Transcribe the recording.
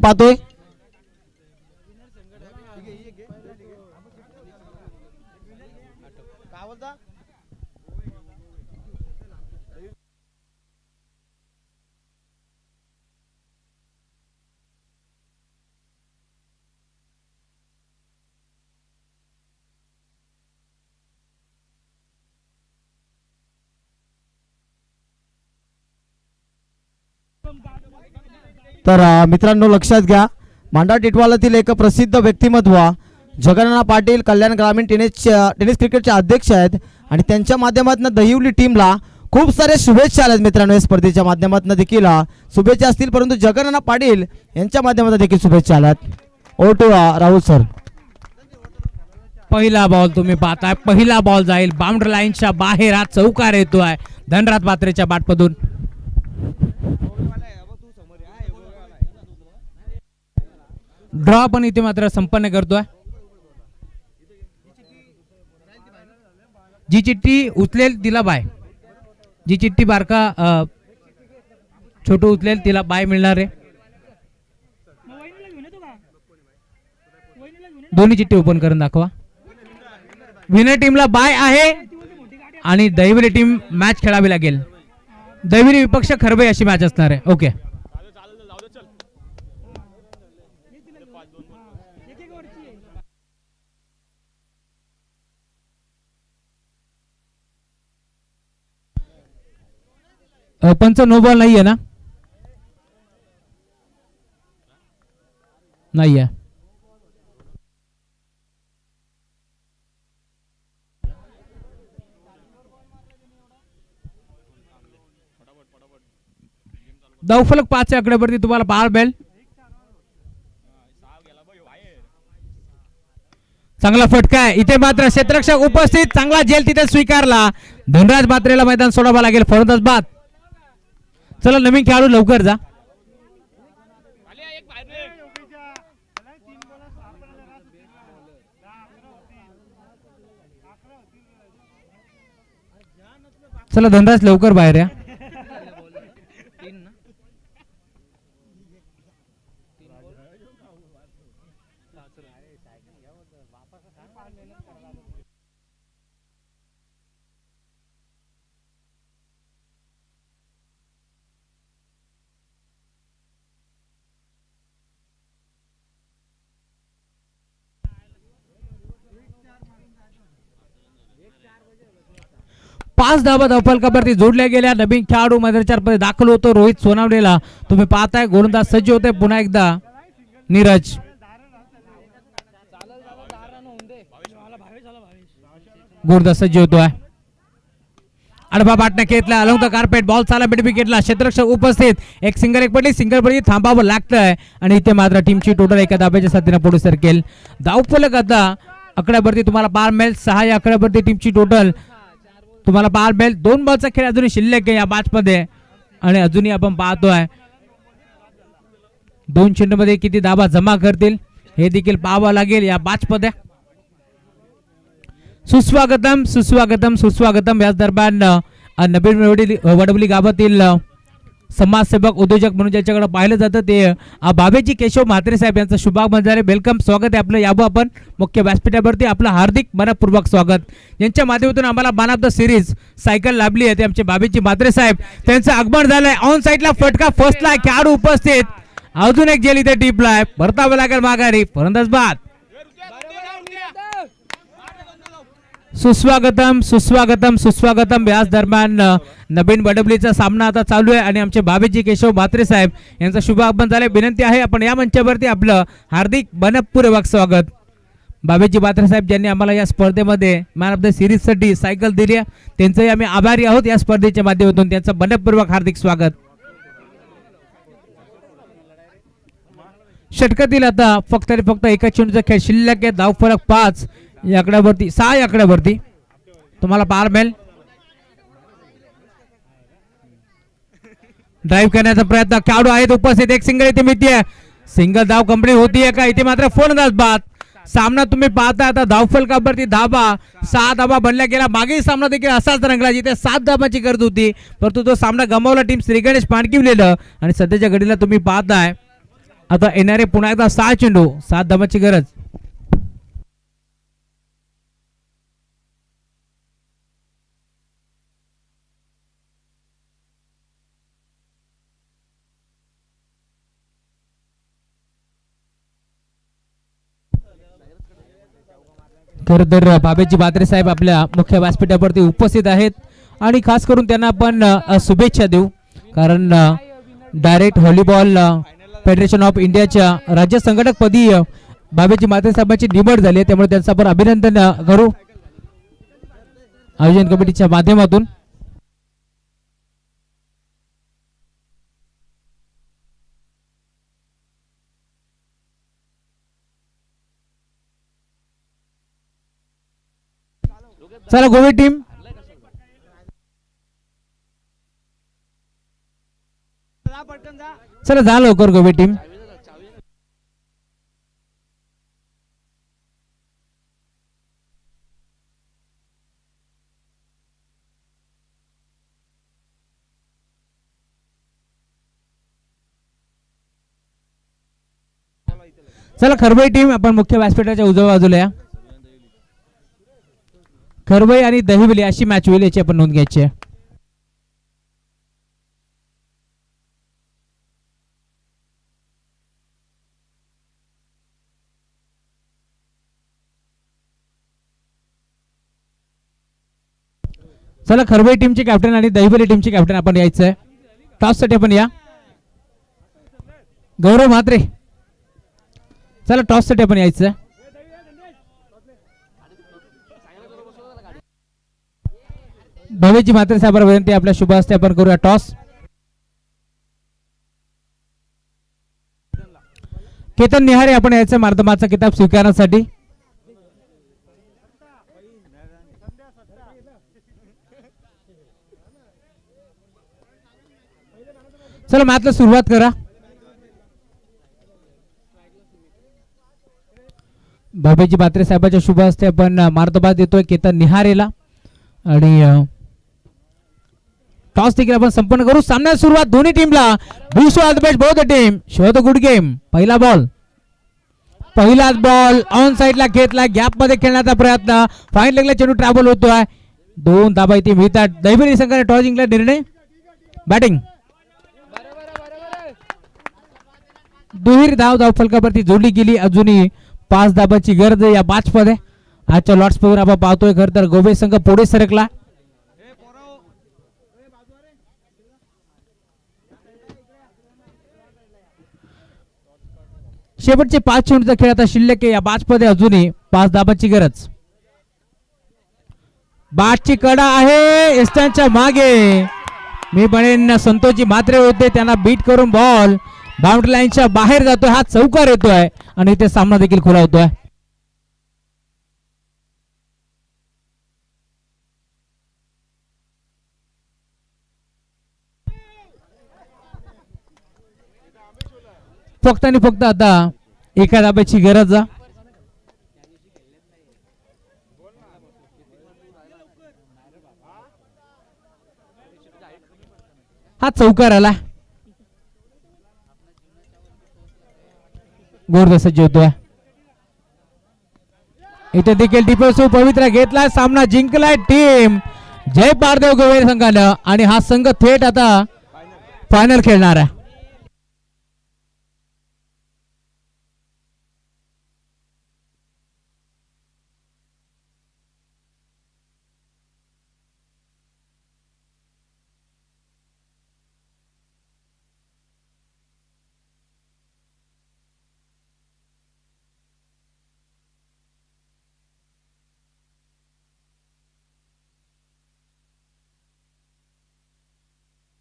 पाहतोय तर मित्रांनो लक्षात घ्या मांडा टिटवालातील एक प्रसिद्ध व्यक्तिमत्व जगन्नाथ पाटील कल्याण ग्रामीण टेनिस क्रिकेटचे अध्यक्ष आहेत आणि त्यांच्या माध्यमातून दहिवली टीमला खूप सारे शुभेच्छा आल्यात मित्रांनो. या स्पर्धेच्या माध्यमातून देखील शुभेच्छा असतील परंतु जगन्नाथ पाटील यांच्या माध्यमातून देखील शुभेच्छा आल्यात. ओ टू राहुल सर. पहिला बॉल तुम्ही पाहताय पहिला बॉल जाईल बाउंड्री लाईनच्या बाहेर हा चौकार येतोय धनराज पात्रेच्या बॅटमधून. ड्रॉ पण इथे मात्र संपन्न करतोय. जी चिठ्ठी उचलेल तिला बाय जी चिठ्ठी बारका छोटू उचलेल तिला बाय मिळणार आहे. दोन्ही चिठ्ठी ओपन करून दाखवा. विनर टीमला बाय आहे आणि दहिवली टीम मॅच खेळावी लागेल. दहिवली विपक्ष खरबे अशी मॅच असणार आहे. ओके पंच नो बॉल नाही आहे ना. नाही आहे. धावफलक 5 आकड्यावरती तुम्हाला बार बेल. चांगला फटका आहे इथे मात्र क्षेत्ररक्षक उपस्थित चांगला झेल तिथे स्वीकारला. धनराज मात्रेला मैदान सोडावं लागेल. फलंदाज बाद. चला नवीन खेळाडू लवकर जा. चला धनराज लवकर बाहेर या. पाच धावा धावफलकावरती जोडल्या गेल्या. नवीन खेळाडू मैदानामध्ये दाखल होतो रोहित सोनावणेला. तुम्ही पाहताय गोलंदाज सज्ज होते पुन्हा एकदा नीरज. गोलंदाज सज्ज होतोय. अडबा बाटना घेतला अलॉंग द कार्पेट बॉल चाला मिड विकेटला. क्षेत्ररक्षक उपस्थित. एक सिंगल एक पडली. सिंगल पडली थांबावं लागतंय आणि इथे मात्र टीमची टोटल एका धाब्याच्या साथीने पुढे सरकेल. धावफलक आता आकड्यावरती तुम्हाला 12 मिळेल. 6 या आकड्यावरती टीमची टोटल तुम्हाला 12 मिळेल. 2 बॉलचा खेळ अजूनही शिल्लक आहे या मॅच मध्ये आणि अजूनही आपण पाहतोय 2 चेंडूमध्ये किती धावा जमा करतील हे देखील पाहावं लागेल या मॅच मध्ये. सुस्वागतम सुस्वागतम सुस्वागतम. याच दरम्यान नवीन वडवली गावातील समाजसेवक उद्योजक म्हणून ज्याच्याकडे पाहिलं जातं ते बाबेजी केशव म्हात्रे साहेब यांचं शुभागमन झाले. वेलकम स्वागत आहे आपलं. यावं आपण मुख्य व्यासपीठावरती आपलं हार्दिक मनपूर्वक स्वागत. यांच्या माध्यमातून आम्हाला man of the series cycle लाभली आहे ते आमचे बाबेजी म्हात्रे साहेब. त्यांचं आगमन झालंय. ऑन साईडला फटका फसला. खेळाडू उपस्थित. अजून एक जेल इथे टिपलाय. परतावं लागेल माघारी. फलंदाज बाद. सुस्वागतम सुस्वागतम सुस्वागतम. याच दरम्यान नवीन वडवलीचा सामना आता चालू आहे आणि आमचे बाबेजी केशव म्हात्रे साहेब यांचं शुभ आगमन झाले. विनंती आहे आपण या मंचावरती आपलं हार्दिक मनपूर्वक स्वागत. बाबेजी म्हात्रे साहेब ज्यांनी आम्हाला या स्पर्धेमध्ये मॅन ऑफ द सिरीज साठी सायकल दिली आहे त्यांचंही आम्ही आभारी आहोत. या स्पर्धेच्या माध्यमातून त्यांचं मनपूर्वक हार्दिक स्वागत. षटकातील आता फक्त एका चेंडूचा खेळ शिल्लक आहे. धावफलक 5 या आकड्यावरती 6 या आकड्यावरती तुम्हाला पार मिळेल. ड्राईव्ह करण्याचा प्रयत्न खेळाडू आहेत उपस्थित. एक सिंगल इथे मिळते. सिंगल धाव कंप्लीट होतीये का इथे मात्र फलंदाज बाद. सामना तुम्ही पाहता आता धावफलकावरती धाबा 6 धाबा बनल्या गेला. मागील सामना देखील असाच रंगला जिथे 7 धाबाची गरज होती परंतु तो सामना गमावला टीम श्री गणेश पाणकिवलेलं आणि सध्याच्या घडीला तुम्ही पाहताय आता येणारे पुन्हा एकदा 6 चेंडू, 7 धावांची गरज. खर तर बाबेजी म्हात्रे साहेब आपल्या मुख्य व्यासपीठावरती उपस्थित आहेत आणि खास करून त्यांना आपण शुभेच्छा देऊ, कारण डायरेक्ट व्हॉलीबॉल फेडरेशन ऑफ इंडियाच्या राज्य संघटक पदी बाबेजी म्हात्रे साहेबांची निवड झाली आहे. त्यामुळे त्यांचं आपण अभिनंदन करू आयोजन कमिटीच्या माध्यमातून. चला गोवे टीम, चला जा लवकर गोवे टीम. चला खरबई टीम आपण मुख्य व्यासपीठाच्या उजव्या बाजूला या. खरबई आणि दहिवली अशी मॅच होईल, याची आपण नोंद घ्यायची आहे. चला खरबई टीमचे कॅप्टन आणि दहिवली टीमचे कॅप्टन आपण यायचं आहे. टॉस साठी आपण या. गौरव म्हात्रे, चला टॉस साठी आपण यायचं आहे. भवेजी म्हात्रे साहेबांना विनंती, आपल्या शुभ हस्ते आपण करूया टॉस. केतन निहारे आपण यायचं मार्दमाचा किताब स्वीकारण्यासाठी. चला मॅचला सुरुवात करा. भवेजी म्हात्रे साहेबांच्या शुभ हस्ते आपण मार्दबा देतोय केतन निहारेला आणि टॉस देखील आपण संपन्न करू. सामन्याला सुरुवात दोन्ही टीमला. Wish all the best both the team. Show the good game. पहिलाच बॉल ऑन साइडला घेतला, गॅप मध्ये खेळण्याचा प्रयत्न. फाईन लेगला चेंडू ट्रॅव्हल होतोय. 2 धाबा इथे मिळतात. दहिवली संघाने टॉस जिंकला. निर्णय बॅटिंग. दुहेरी धाव फलकावरती जोडली गेली. अजूनही 5 धाबाची गरज या मॅच मध्ये. आजच्या लॉट्स पाहून आपण पाहतोय खर तर गोवे संघ पुढे सरकला. शेवटचे 5 चेंडूचा खेळ आता शिल्लक आहे या मॅच मध्ये. अजूनही 5 धाबाची गरज. बॅटची कडा आहे एस्टनच्या मागे. मी म्हणेन संतोषजी म्हात्रे होते, त्यांना बीट करून बॉल बाउंड्री लाईनच्या बाहेर जातोय. हा चौकार येतोय आणि इथे सामना देखील खुला होतोय. फक्त आणि फक्त आता एका धाब्याची गरज. हा चौकार आला. गोरदसज्ज होतोय. इथे देखील डिफेन्सिव्ह पवित्रा घेतला. सामना जिंकलाय टीम जय पारदेव गोवे संघानं आणि हा संघ थेट आता फायनल खेळणार आहे.